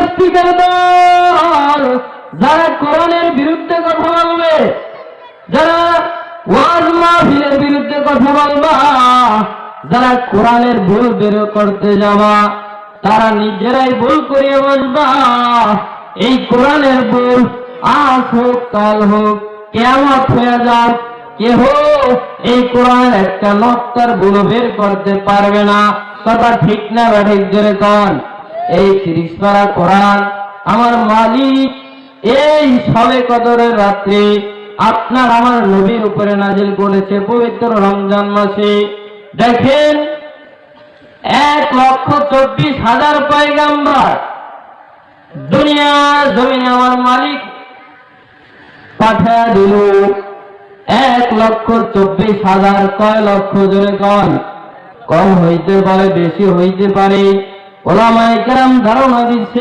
Speaker দল যারা কোরআনের বিরুদ্ধে কথা বলবে, যারা ওয়াজ মাহফিলের বিরুদ্ধে কথা বলবা, যারা কোরআনের ভুল বের করতে যাবা, তারা নিজেরাই ভুল করিয়ে বসবা। এই কোরআনের ভুল আজ হোক কাল হোক কিয়ামত হয়ে যাক, কেহ এই কোরআন একটা নক্তার ভুল বের করতে পারবে না। কথা ঠিক না ঠিক জোরে কন। এই 30 পারা কোরআন আমার মালিক এই শবে কদরের রাত্রে আপনার আমার নবীর উপরে নাজিল করেছে পবিত্র রমজান মাসে। দেখেন 1,24,000 পয়গাম্বর দুনিয়া জমিনে আমার মালিক পাঠায়া দিল। 1,24,000 কয় লক্ষ জোরে কন। কম হইতে পারে বেশি হইতে পারে, ওলামায়ে কেরাম ধারণা দিচ্ছে